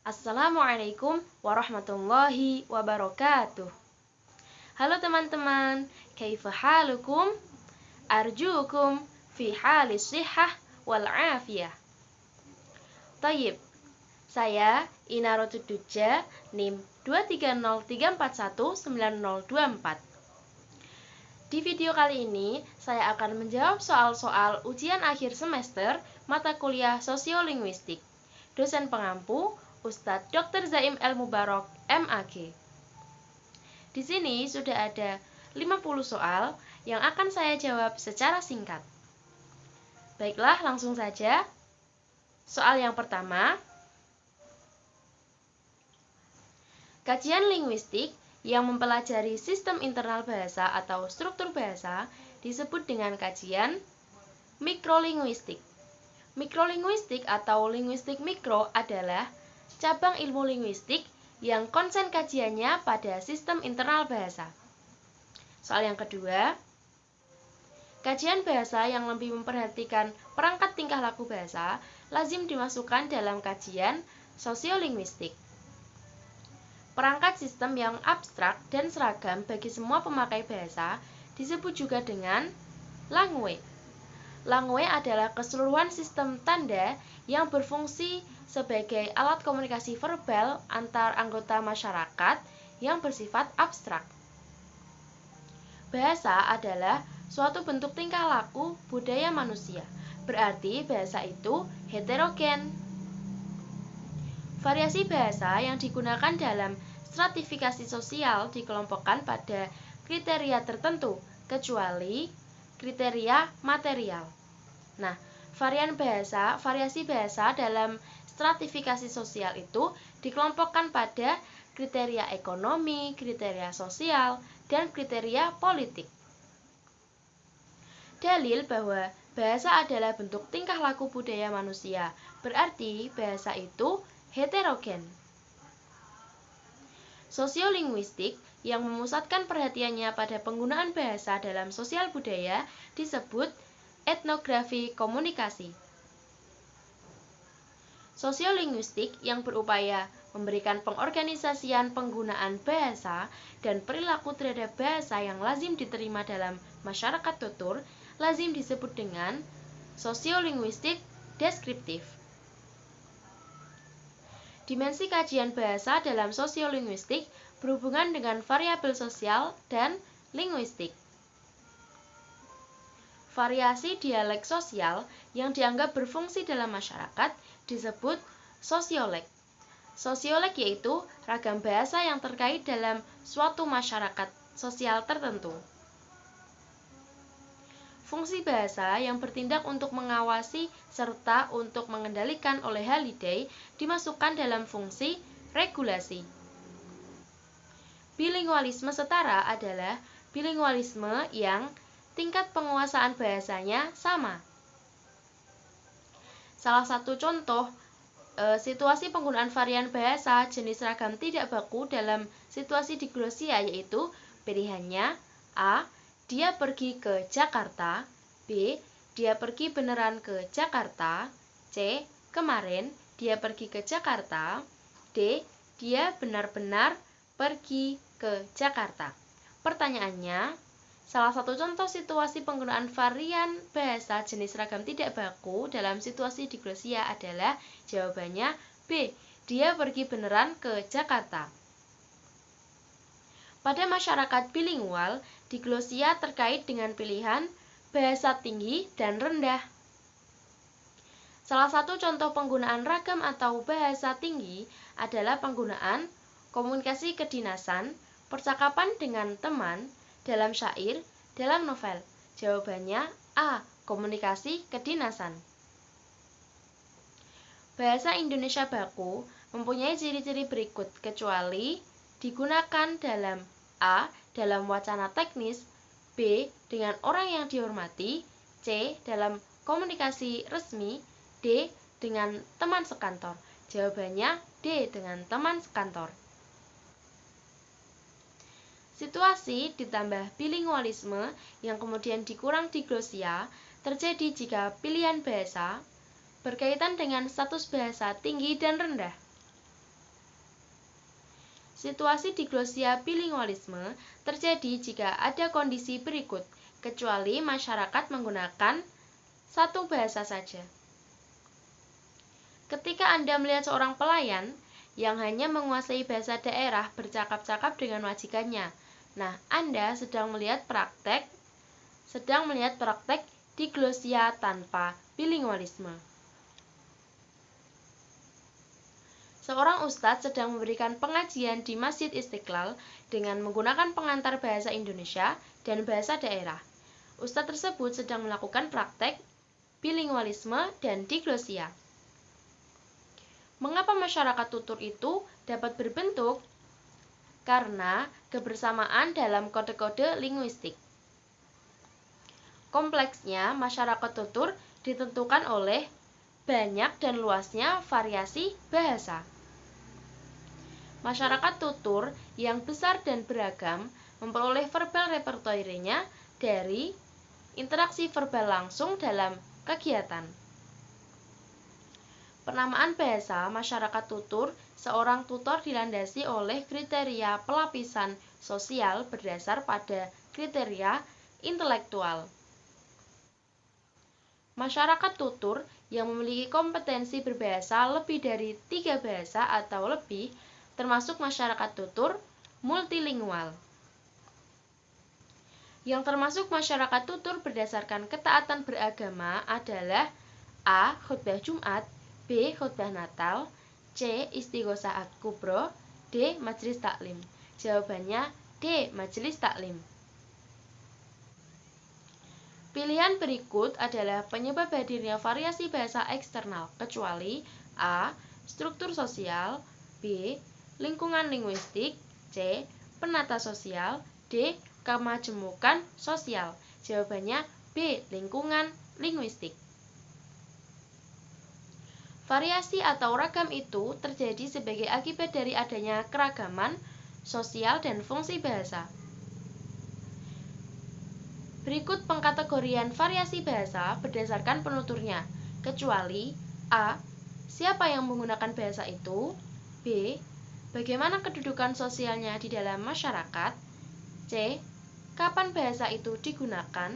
Assalamualaikum warahmatullahi wabarakatuh. Halo teman-teman, kaifa halukum? Arjukum fi halis sihah wal afiyah. Tayyib, saya Inarotud Duja, NIM 23034190024. Di video kali ini, saya akan menjawab soal-soal ujian akhir semester mata kuliah Sosiolinguistik. Dosen pengampu Ustadz Dr. Zaim El Mubarok, MAG. Di sini sudah ada 50 soal yang akan saya jawab secara singkat. Baiklah, langsung saja. Soal yang pertama. Kajian linguistik yang mempelajari sistem internal bahasa atau struktur bahasa disebut dengan kajian mikrolinguistik. Mikrolinguistik atau linguistik mikro adalah cabang ilmu linguistik yang konsen kajiannya pada sistem internal bahasa. Soal yang kedua, kajian bahasa yang lebih memperhatikan perangkat tingkah laku bahasa lazim dimasukkan dalam kajian sosiolinguistik. Perangkat sistem yang abstrak dan seragam bagi semua pemakai bahasa disebut juga dengan langue. Langue adalah keseluruhan sistem tanda yang berfungsi sebagai alat komunikasi verbal antar anggota masyarakat yang bersifat abstrak. Bahasa adalah suatu bentuk tingkah laku budaya manusia, berarti bahasa itu heterogen. Variasi bahasa yang digunakan dalam stratifikasi sosial dikelompokkan pada kriteria tertentu, kecuali kriteria material. Nah, variasi bahasa dalam stratifikasi sosial itu dikelompokkan pada kriteria ekonomi, kriteria sosial, dan kriteria politik. Dalil bahwa bahasa adalah bentuk tingkah laku budaya manusia, berarti bahasa itu heterogen. Sosiolinguistik yang memusatkan perhatiannya pada penggunaan bahasa dalam sosial budaya disebut etnografi komunikasi. Sosiolinguistik yang berupaya memberikan pengorganisasian penggunaan bahasa dan perilaku terhadap bahasa yang lazim diterima dalam masyarakat tutur lazim disebut dengan sosiolinguistik deskriptif. Dimensi kajian bahasa dalam sosiolinguistik berhubungan dengan variabel sosial dan linguistik. Variasi dialek sosial yang dianggap berfungsi dalam masyarakat disebut sosiolek. Sosiolek yaitu ragam bahasa yang terkait dalam suatu masyarakat sosial tertentu. Fungsi bahasa yang bertindak untuk mengawasi serta untuk mengendalikan oleh Halliday dimasukkan dalam fungsi regulasi. Bilingualisme setara adalah bilingualisme yang tingkat penguasaan bahasanya sama. Salah satu contoh situasi penggunaan varian bahasa jenis ragam tidak baku dalam situasi diglosia yaitu pilihannya A. Dia pergi ke Jakarta. B. Dia pergi beneran ke Jakarta. C. Kemarin dia pergi ke Jakarta. D. Dia benar-benar pergi ke Jakarta. Pertanyaannya, salah satu contoh situasi penggunaan varian bahasa jenis ragam tidak baku dalam situasi diglosia adalah jawabannya B. Dia pergi beneran ke Jakarta. Pada masyarakat bilingual, diglosia terkait dengan pilihan bahasa tinggi dan rendah. Salah satu contoh penggunaan ragam atau bahasa tinggi adalah penggunaan komunikasi kedinasan, percakapan dengan teman, dalam syair, dalam novel. Jawabannya A. Komunikasi kedinasan. Bahasa Indonesia baku mempunyai ciri-ciri berikut kecuali digunakan dalam A. Dalam wacana teknis, B. Dengan orang yang dihormati, C. Dalam komunikasi resmi, D. Dengan teman sekantor. Jawabannya D. Dengan teman sekantor. Situasi ditambah bilingualisme yang kemudian dikurang diglosia terjadi jika pilihan bahasa berkaitan dengan status bahasa tinggi dan rendah. Situasi diglosia bilingualisme terjadi jika ada kondisi berikut, kecuali masyarakat menggunakan satu bahasa saja. Ketika Anda melihat seorang pelayan yang hanya menguasai bahasa daerah bercakap-cakap dengan majikannya, nah Anda sedang melihat praktek diglosia tanpa bilingualisme. Seorang ustadz sedang memberikan pengajian di Masjid Istiqlal dengan menggunakan pengantar bahasa Indonesia dan bahasa daerah. Ustadz tersebut sedang melakukan praktek bilingualisme dan diglosia. Mengapa masyarakat tutur itu dapat berbentuk? Karena kebersamaan dalam kode-kode linguistik. Kompleksnya masyarakat tutur ditentukan oleh banyak dan luasnya variasi bahasa. Masyarakat tutur yang besar dan beragam memperoleh verbal repertoirenya dari interaksi verbal langsung dalam kegiatan. Penamaan bahasa masyarakat tutur, seorang tutor dilandasi oleh kriteria pelapisan sosial berdasar pada kriteria intelektual. Masyarakat tutur yang memiliki kompetensi berbahasa lebih dari 3 bahasa atau lebih termasuk masyarakat tutur multilingual. Yang termasuk masyarakat tutur berdasarkan ketaatan beragama adalah A. Khutbah Jumat, B. Khutbah Natal, C. Istighosah Kubro, D. Majelis Taklim. Jawabannya D. Majelis Taklim. Pilihan berikut adalah penyebab hadirnya variasi bahasa eksternal, kecuali A. Struktur sosial, B. Lingkungan linguistik, C. Penata sosial, D. Kemajemukan sosial. Jawabannya B. Lingkungan linguistik. Variasi atau ragam itu terjadi sebagai akibat dari adanya keragaman sosial dan fungsi bahasa. Berikut pengkategorian variasi bahasa berdasarkan penuturnya, kecuali A. Siapa yang menggunakan bahasa itu, B. Bagaimana kedudukan sosialnya di dalam masyarakat, C. Kapan bahasa itu digunakan,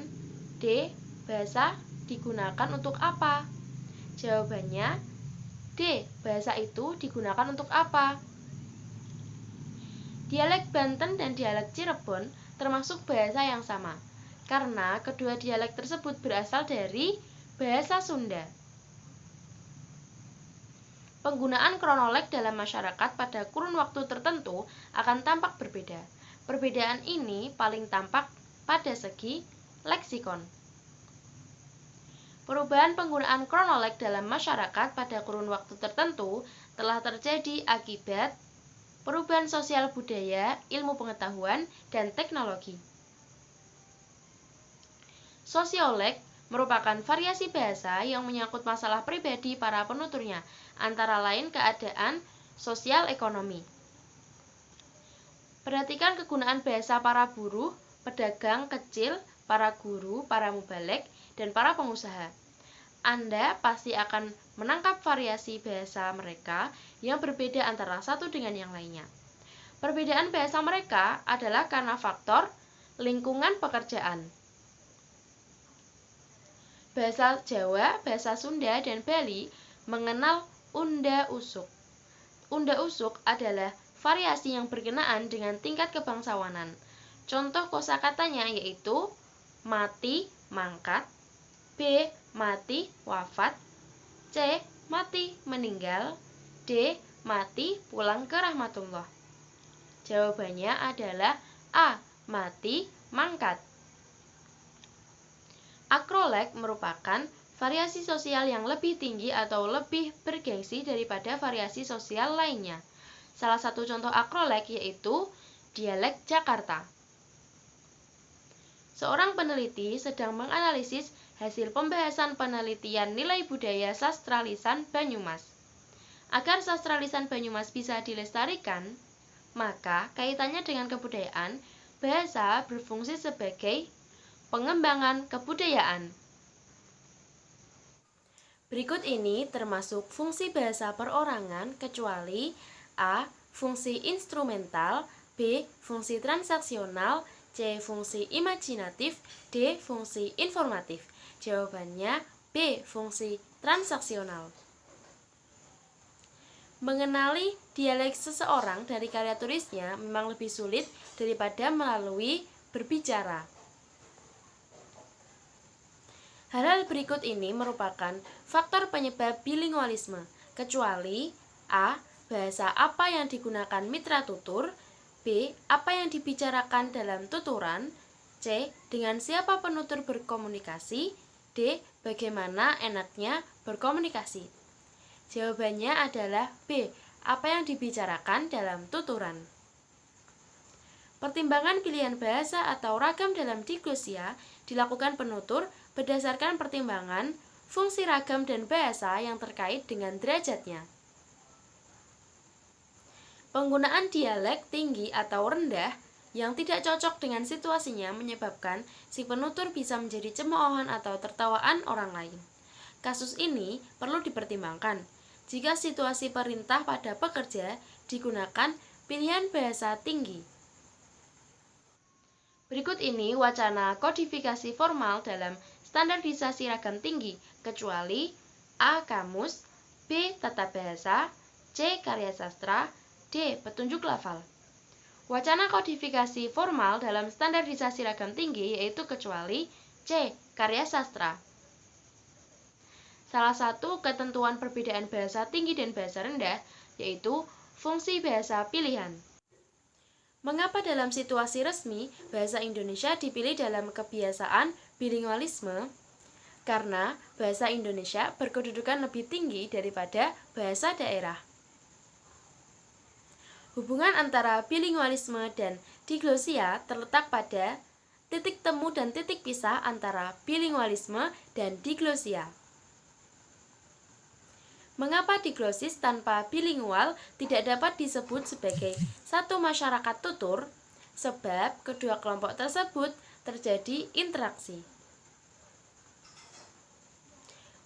D. Bahasa digunakan untuk apa? Jawabannya D. Bahasa itu digunakan untuk apa? Dialek Banten dan dialek Cirebon termasuk bahasa yang sama, karena kedua dialek tersebut berasal dari bahasa Sunda. Penggunaan kronolog dalam masyarakat pada kurun waktu tertentu akan tampak berbeda. Perbedaan ini paling tampak pada segi leksikon. Perubahan penggunaan kronolog dalam masyarakat pada kurun waktu tertentu telah terjadi akibat perubahan sosial budaya, ilmu pengetahuan, dan teknologi. Sosiolek merupakan variasi bahasa yang menyangkut masalah pribadi para penuturnya, antara lain keadaan sosial ekonomi. Perhatikan kegunaan bahasa para buruh, pedagang kecil, para guru, para mubalek, dan para pengusaha. Anda pasti akan menangkap variasi bahasa mereka yang berbeda antara satu dengan yang lainnya. Perbedaan bahasa mereka adalah karena faktor lingkungan pekerjaan. Bahasa Jawa, bahasa Sunda, dan Bali mengenal unda-usuk. Unda-usuk adalah variasi yang berkenaan dengan tingkat kebangsawanan. Contoh kosakatanya yaitu mati, mangkat, B. Mati, wafat, C. Mati, meninggal, D. Mati, pulang ke rahmatullah. Jawabannya adalah A. Mati, mangkat. Akrolek merupakan variasi sosial yang lebih tinggi atau lebih bergengsi daripada variasi sosial lainnya. Salah satu contoh akrolek yaitu dialek Jakarta. Seorang peneliti sedang menganalisis hasil pembahasan penelitian nilai budaya sastra lisan Banyumas. Agar sastra lisan Banyumas bisa dilestarikan, maka kaitannya dengan kebudayaan, bahasa berfungsi sebagai pengembangan kebudayaan. Berikut ini termasuk fungsi bahasa perorangan kecuali A. fungsi instrumental, B. fungsi transaksional, C. fungsi imajinatif, D. fungsi informatif. Jawabannya B. fungsi transaksional. Mengenali dialek seseorang dari karya tulisnya memang lebih sulit daripada melalui berbicara. Hal-hal berikut ini merupakan faktor penyebab bilingualisme, kecuali A. Bahasa apa yang digunakan mitra tutur, B. Apa yang dibicarakan dalam tuturan, C. Dengan siapa penutur berkomunikasi, D. Bagaimana enaknya berkomunikasi. Jawabannya adalah B. Apa yang dibicarakan dalam tuturan. Pertimbangan pilihan bahasa atau ragam dalam diglosia dilakukan penutur berdasarkan pertimbangan fungsi ragam dan bahasa yang terkait dengan derajatnya. Penggunaan dialek tinggi atau rendah yang tidak cocok dengan situasinya menyebabkan si penutur bisa menjadi cemoohan atau tertawaan orang lain. Kasus ini perlu dipertimbangkan jika situasi perintah pada pekerja digunakan pilihan bahasa tinggi. Berikut ini wacana kodifikasi formal dalam standarisasi ragam tinggi, kecuali A. Kamus, B. Tata bahasa, C. Karya sastra, D. Petunjuk lafal. Wacana kodifikasi formal dalam standarisasi ragam tinggi yaitu kecuali C. Karya sastra. Salah satu ketentuan perbedaan bahasa tinggi dan bahasa rendah yaitu fungsi bahasa pilihan. Mengapa dalam situasi resmi bahasa Indonesia dipilih dalam kebiasaan bilingualisme? Karena bahasa Indonesia berkedudukan lebih tinggi daripada bahasa daerah. Hubungan antara bilingualisme dan diglosia terletak pada titik temu dan titik pisah antara bilingualisme dan diglosia. Mengapa diglosis tanpa bilingual tidak dapat disebut sebagai satu masyarakat tutur? Sebab kedua kelompok tersebut terjadi interaksi.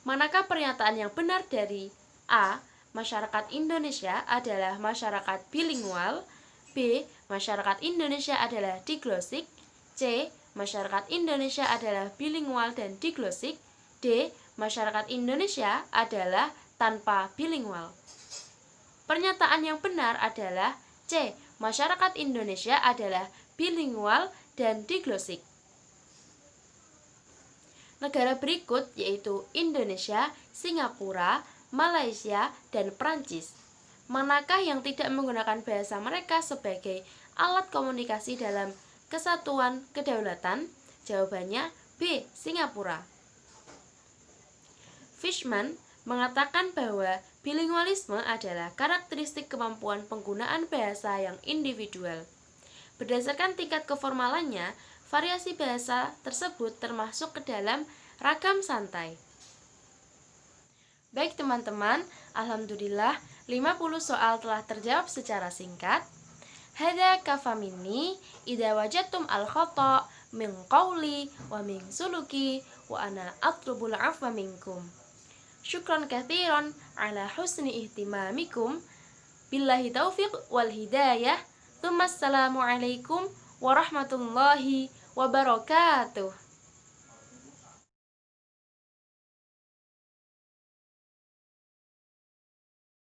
Manakah pernyataan yang benar dari A. Masyarakat Indonesia adalah masyarakat bilingual, B. Masyarakat Indonesia adalah diglosik, C. Masyarakat Indonesia adalah bilingual dan diglosik, D. Masyarakat Indonesia adalah tanpa bilingual. Pernyataan yang benar adalah C. Masyarakat Indonesia adalah bilingual dan diglosik. Negara berikut yaitu Indonesia, Singapura, Malaysia, dan Prancis. Manakah yang tidak menggunakan bahasa mereka sebagai alat komunikasi dalam kesatuan kedaulatan? Jawabannya B. Singapura. Fishman mengatakan bahwa bilingualisme adalah karakteristik kemampuan penggunaan bahasa yang individual. Berdasarkan tingkat keformalannya, variasi bahasa tersebut termasuk ke dalam ragam santai. Baik teman-teman, alhamdulillah 50 soal telah terjawab secara singkat. Hadza kafa minni idza wajadtum al-khata' min qawli wa min suluki wa ana atlubul 'afwa minkum. Syukran katsiran ala husni ihtimamikum. Billahi taufiq wal hidayah. Assalamualaikum warahmatullahi wabarakatuh.